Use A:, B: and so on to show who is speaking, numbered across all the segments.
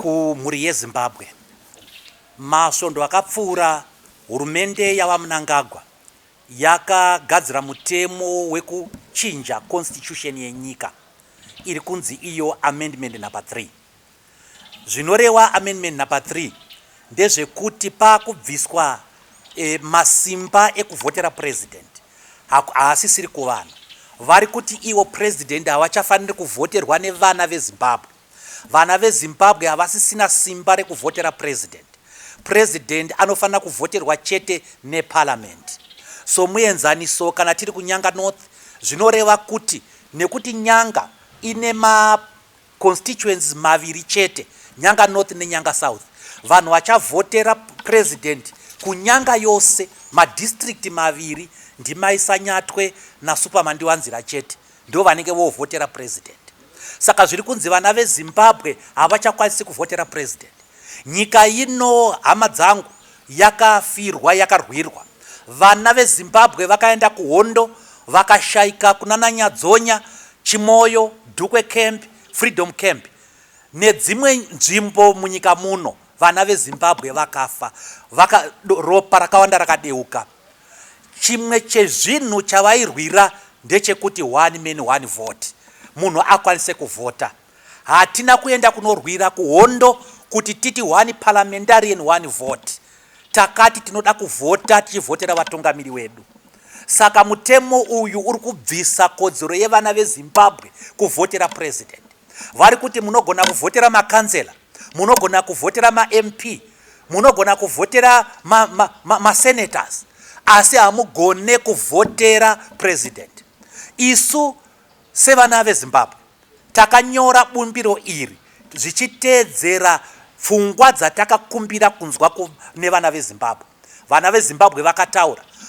A: kumhuri yeZimbabwe. Masvondo akapfuura hurumende yavaMnangagwa yakagadzira mutemo wekuchinja constitution yenyika iri kunzi iyo amendment number 3. Zvinoreva amendment number 3 ndezvekuti pakubviswa masimba ekuvhotera president haasisiri kuvanhu. Vari kuti iwo president havachafaniri kuvhoterwa nevana veZimbabwe. Vana veZimbabwe havasisina simba rekuvhotera president. President anofanira kuvhoterwa chete neparliament. So muenzaniso kana tiri kunyanga north zvinoreva kuti nekuti nyanga ine constituencies maviri chete, nyanga north nenyanga south, vanhu vachavhotera president kunyanga yose madistrict maviri ndimaisanyatwe naSuperman Ndiwanzira chete ndo vanenge vovhotera president. Saka zviri kunzi vana veZimbabwe havachakwanisi kuvhotera president. Nyika ino hama dzangu yakafirwa yakarwirwa. Vana veZimbabwe vakaenda kuhondo vakashaika kunana Nyadzonya, Chimoyo, Dukwe Camp, Freedom Camp nedzimwe nzvimbo munyika muno. Vana veZimbabwe vakafa, ropa rakawanda rakadeuka. Chimwe chezvinhu chavairwira ndechekuti one man one vote, munhu akwanise kuvhota. Hatina kuenda kunorwira kuhondo kuti titi one parliamentarian one vote. Takati tinoda kuvhota tichivhotera vatungamiri wedu. Saka mutemo uyu uri kubvisa kodzero yevana veZimbabwe kuvhotera president. Vari kuti munogona kuvhotera makansela, munogona kuvhotera maMP, munogona kuvhotera masenators, asi hamugone kuvhotera president. Isu sevana veZimbabwe takanyora bumbiro iri zvichiteedzera pfungwa dzatakakumbira kunzwa nevana veZimbabwe. Vana veZimbabwe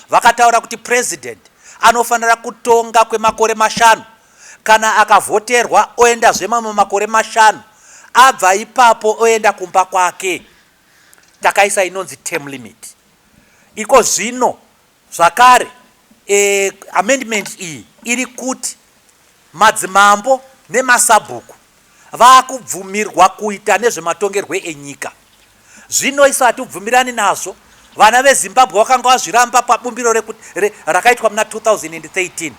A: vakataura kuti president anofanira kutonga kwemakore 5. Kana akavhoterwa oenda zvemamwe makore 5, abva ipapo oenda kumba kwake. Takaisa inonzi term limit. Iko zvino zvakare amendment iyi iri kuti madzimambo nemasabhuku vakubvumirwa kuita nezvematongerwe enyika. Zvino isati ubvumirani nazvo, vana veZimbabwe vakanga vazviramba pabumbiro rakaitwa muna 2013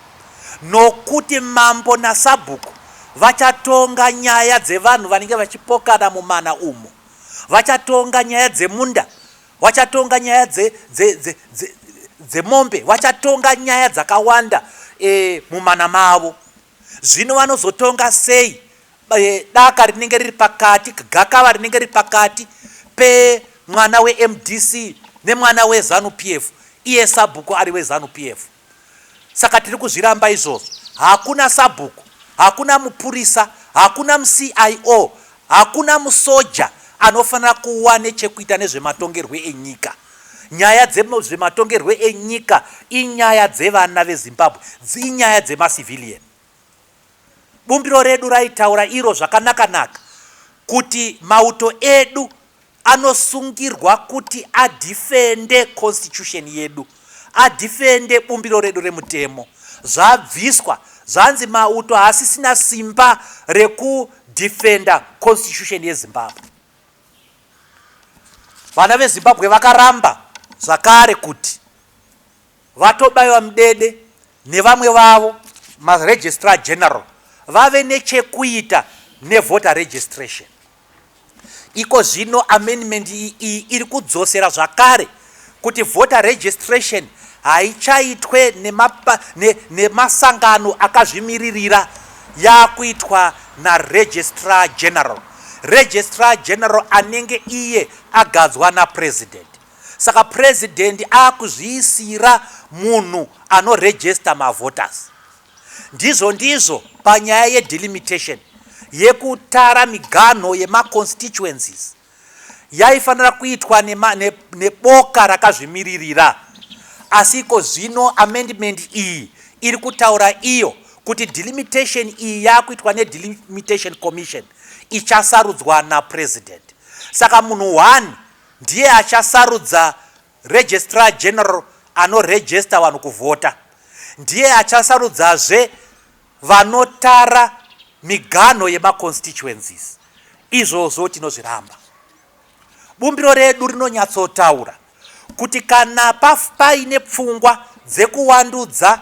A: nokuti mambo nasabhuku vachatonga nyaya dzevanhu vanenge vachipokana mumana umo, vachatonga nyaya dzemunda, vachatonga nyaya dzemombe, vachatonga nyaya dzakawanda mumana mavo. Zvino vanozotonga sei daka rinenge riri pakati, gakava rinenge riri pakati pemwana weMDC nemwana weZanu PF, iye sabhuku ari weZanu PF. Saka tiri kuzviramba izvozvo. Hakuna sabhuku, hakuna mupurisa, hakuna muCIO, hakuna musoja anofanira kuwa nechekuita nezvematongerwe enyika. Nyaya dzematongerwe enyika inyaya dzevana veZimbabwe, inyaya dzemasivilian. Bumbiro redu raitaura iro zvakanaka kuti mauto edu anosungirwa kuti adifende constitution yedu, adifende bumbiro redu remutemo. Zvabviswa zvanzi mauto haasisina simba rekudifenda constitution yeZimbabwe. Vana veZimbabwe vakaramba zvakare kuti vatobayiwa mudede nevamwe vavo maregistrar general vave nechekuita nevoter registration. Iko zvino amendment iyi iri kudzosera zvakare kuti voter registration haichaitwe nemasangano akazvimiririra, yakuitwa naregistrar general. Registrar general anenge iye agadzwa napresident. Saka president akuzviisira munhu anoregister mavoters. Ndizvo panyaya yedelimitation yekutara miganho yemaconstituencies yaifanira kuitwa neboka rakazvimiririra. Asi iko zvino amendment iyi iri kutaura iyo kuti delimitation iyi yakuitwa nedelimitation commission ichasarudzwa napresident. Saka munhu 1 ndiye achasarudza registrar general anoregister vanhu kuvhota. Ndiye achasarudzazve vanotara miganho yemaconstituencies. izvozvo tinozviramba. Bumbiro redu rinonyatsotaura kuti kana paine pfungwa dzekuwandudza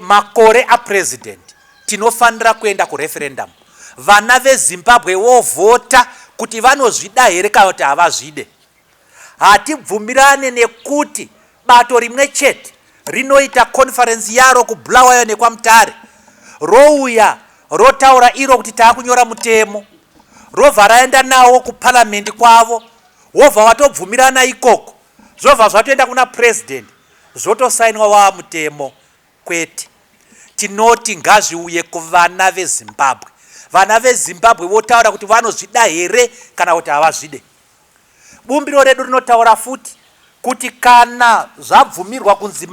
A: makore apresident, tinofanira kuenda kureferendum. Vana veZimbabwe vovhota kuti vanozvida here kana kuti havazvide. Hatibvumirane nekuti bato rimwe chete rinoita conference yaro kuBulawayo nekwaMutare rouya rotaura iro kuti taakunyora mutemo, robva raenda nawo kuparliament kwavo, wobva watobvumirana ikoko, zvobva zvatoenda kuna president, zvotosainwa wa mutemo. Kwete, tinoti ngazviuye kuvana veZimbabwe. Vana veZimbabwe votaura kuti vanozvida here kana kuti havazvide. Bumbiro redu rinotaura futi kuti kana zvabvumirwa kunzi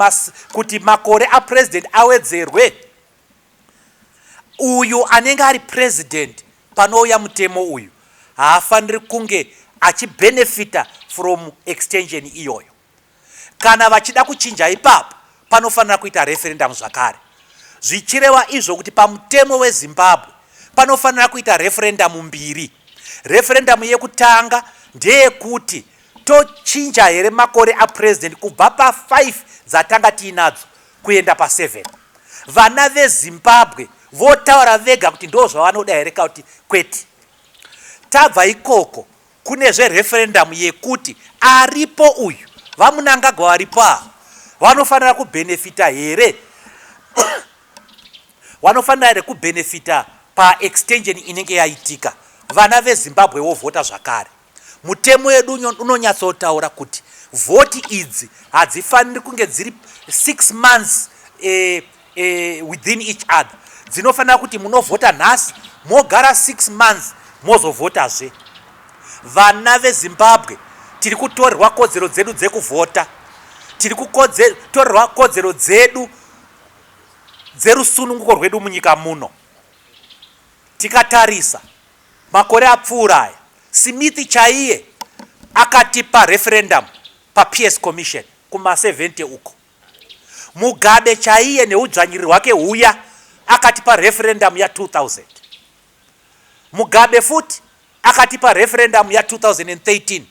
A: kuti makore apresident awedzerwe, uyu anenge ari president panouya mutemo uyu haafaniri kunge achibenefita from extension iyoyo. Kana vachida kuchinja ipapo, panofanira kuita referendum zvakare. Zvichireva izvo kuti pamutemo weZimbabwe panofanira kuita referendum mbiri. Referendum yekutanga ndeyekuti tochinja here makore apresident kubva pa5 dzatanga tiinadzo kuenda pa7. Vana veZimbabwe votaura vega kuti ndo zvavanoda here kana kuti kwete. Tabva ikoko kune zvereferendum yekuti aripo uyu, vamunangagwa varipo ava vanofanira kubenefita here vanofanira here kubenefita paextension inenge yaitika. Vana veZimbabwe vovhota zvakare. Mutemo wedu unonyatsotaura kuti vhoti idzi hadzifaniri kunge dziri 6 months within each other. Dzinofanira kuti munovhota nhasi mogara 6 months mozovhotazve. Vana veZimbabwe tiri kutorerwa kodzero dzedu dzekuvhota, tiri kutorerwa kodzero dzedu dzerusununguko rwedu munyika muno. Tikatarisa makore apfuura aya, Smith chaiye akatipa referendum paPeace Commission kuma70 uko. Mugabe chaiye neudzvanyiriri hwake huya akatipa referendum ya2000. Mugabe futi akatipa referendum ya2013.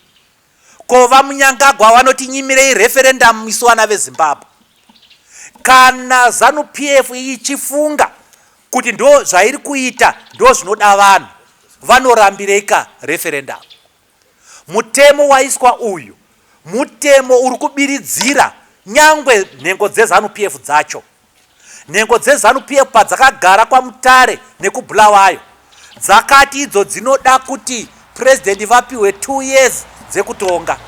A: Kova Munyangagwa vanotinyimirei referendum isu vana veZimbabwe. Kana ZANU PF ichifunga kuti ndo zvairi kuita ndo zvinoda vanhu, vanorambireka referendum. Mutemo waiswa uyu mutemo uri kubiridzira nyangwe nhengo dzeZANU PF dzacho. Nhengo dzeZANU PF padzakagara kwaMutare nekuBulawayo dzakati idzo dzinoda kuti president vapiwe 2 years dzekutonga.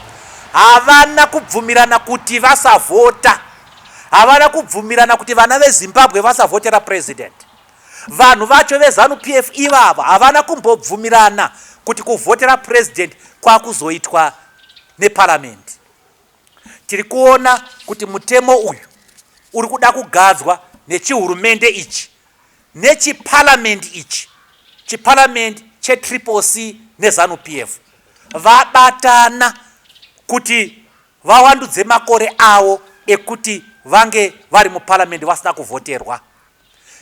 A: Havana kubvumirana kuti vasavhota. Havana kubvumirana kuti vana veZimbabwe vasavhotera president. Vanhu vacho veZANU PF ivava havana kumbobvumirana kuti kuvhotera president kwakuzoitwa neparliament. Tiri kuona kuti mutemo uyu uri kuda kugadzwa nechihurumende ichi nechiparliament ichi. Chiparliament cheCCC neZANU PF vabatana kuti vawandudze makore avo ekuti vange vari muparliament vasina kuvhoterwa.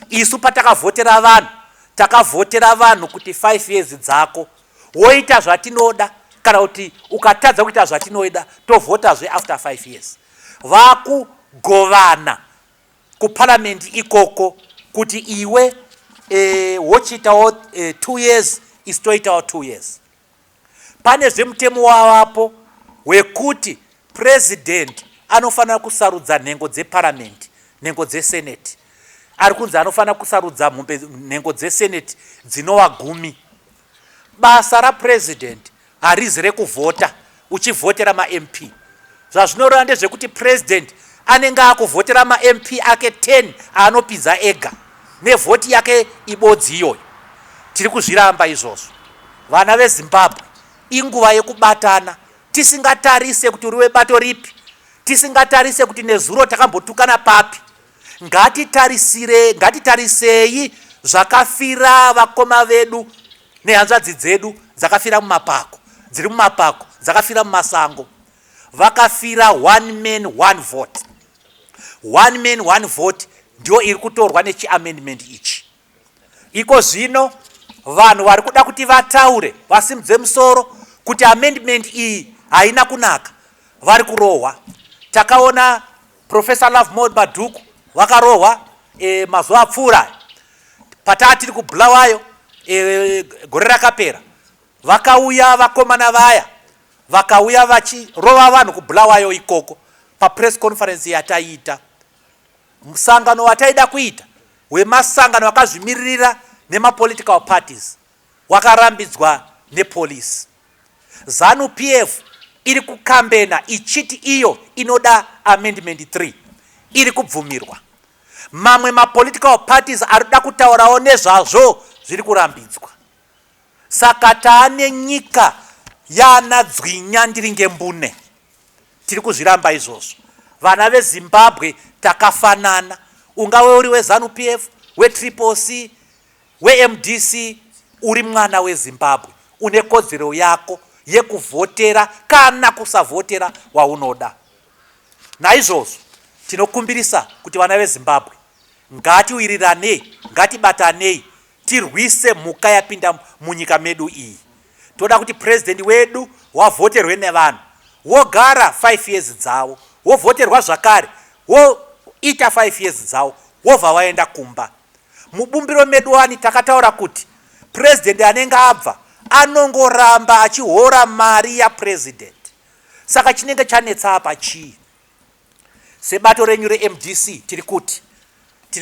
A: Isu patakavhotera vanhu, takavhotera vanhu kuti 5 years dzako woita zvatinoda, kana kuti ukatadza kuita zvatinoda tovhotazve after 5 years. Vakugovana kuparliament ikoko kuti iwe wochitawo 2 years istoitawo 2 years. Pane zvemutemo wavapo wekuti president anofanira kusarudza nhengo dzeparliament, nhengo dzesenate. Ari kunzi anofanira kusarudza nhengo dzesenate dzinova 10. Basa rapresident harizi rekuvhota uchivhotera maMP. Zvazvinoreva ndezvekuti president anenge akuvhotera maMP ake 10 aanopidza ega nevhoti yake ibodzi iyoyo. Tiri kuzviramba izvozvo. Vana veZimbabwe inguva yekubatana, tisingatarise kuti uri webato ripi, tisingatarise kuti nezuro takambotukana papi. Ngatitarisei zvakafira vakoma vedu nehanzvadzi dzedu dzakafira mumapako, dziri mumapako, dzakafira mumasango. Vakafira 1 man 1 vote. 1 man 1 vote ndio iri kutorwa nechiamendment ichi. Iko zvino vanhu vari kuda kuti vataure vasimudze musoro kuti amendment iyi haina kunaka vari kurohwa. Takaona Professor Lovemore Madhuku vakarohwa mazuva apfuura. Pataa tiri kuBulawayo gore rakapera vakauya vakomana vaya vakauya vachirova vanhu kuBulawayo ikoko papress conference yataiita. Musangano wataida kuita wemasangano akazvimiririra nemapolitical parties wakarambidzwa nepolisi. ZANU PF iri kukambena ichiti iyo inoda amendment 3 iri kubvumirwa. Mamwe mapolitical parties arikuda kutaurawo nezvazvo zviri kurambidzwa. Saka taane nyika yana dzwinya ndiri ngembune. Tiri kuzviramba izvozvo. Vana veZimbabwe takafanana. Ungawe uri weZANU PF, weCCC, weMDC, uri mwana weZimbabwe. Une kodzero yako yekuvhotera kana kusavhotera waunoda. Naizvozvo tinokumbirisa kuti vana veZimbabwe ngatiwirirane, ngatibatanei, tirwise mhuka yapinda munyika medu iyi. Toda kuti president wedu wavhoterwe nevanhu, wogara 5 years dzavo, wovhoterwa zvakare, woita 5 years dzavo, wobva waenda kumba. Mubumbiro medu wani takataura kuti president anenge abva anongoramba achihora mari yapresident. Saka chinenge chanetsa apa chii? Sebato renyu reMDC tiri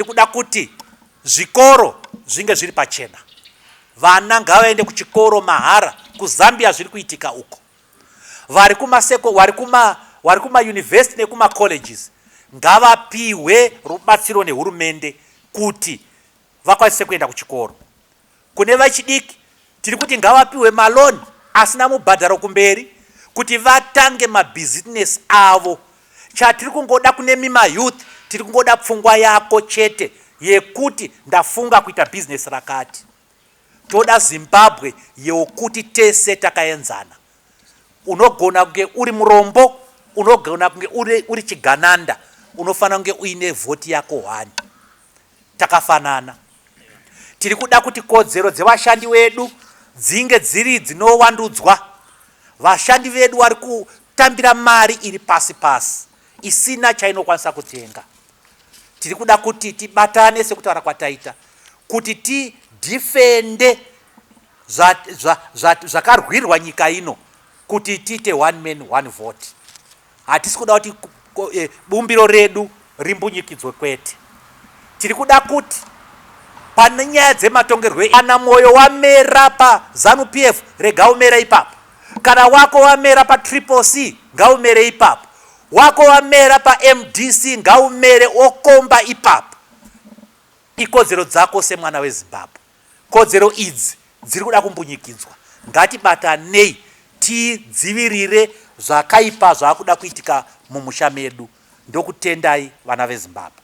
A: kuda kuti zvikoro zvinge zviri pachena. Vana ngavaende kuchikoro mahara. KuZambia zviri kuitika uko. Vari kuma university nekuma colleges ngavapiwe rubatsiro nehurumende kuti vakwanise kuenda kuchikoro. Kune vachidiki tiri kuti ngavapiwe maloni asina mubhadharo kumberi kuti vatange mabusiness avo. Chatiri kungoda kune mima youth, tiri kungoda pfungwa yako chete yekuti ndafunga kuita business rakati. Toda Zimbabwe yekuti tese takaenzana. Unogona kunge uri murombo, unogona kunge uri chigananda, unofana kunge uine voti yako 1. Takafanana. Tiri kuda kuti kodzero dzevashandi wedu dzinge dziri dzinowandudzwa. Vashandi vedu vari kutambira mari iri pasi isina chainokwanisa kutenga. Tiri kuda kuti tibatane sekutaura kwataita kuti tidifende zvakarwirwa nyika ino kuti tiite 1 man 1 vote. Hatisi kuda kuti bumbiro redu rimbunyikidzwe kwete. Tiri kuda kuti pane nyaya dzematongerwo kana moyo wamera paZANU PF rega umere ipapo. Kana wako wamera paCCC ngaumere ipapo. Wako wamera paMDC ngaumere okomba ipapo. Ikodzero dzako semwana weZimbabwe. Kodzero idzi dziri kuda kumbunyikidzwa. Ngatibatanei tidzivirire zvakaipa zvakuda kuitika mumusha medu. Ndokutendai vana veZimbabwe.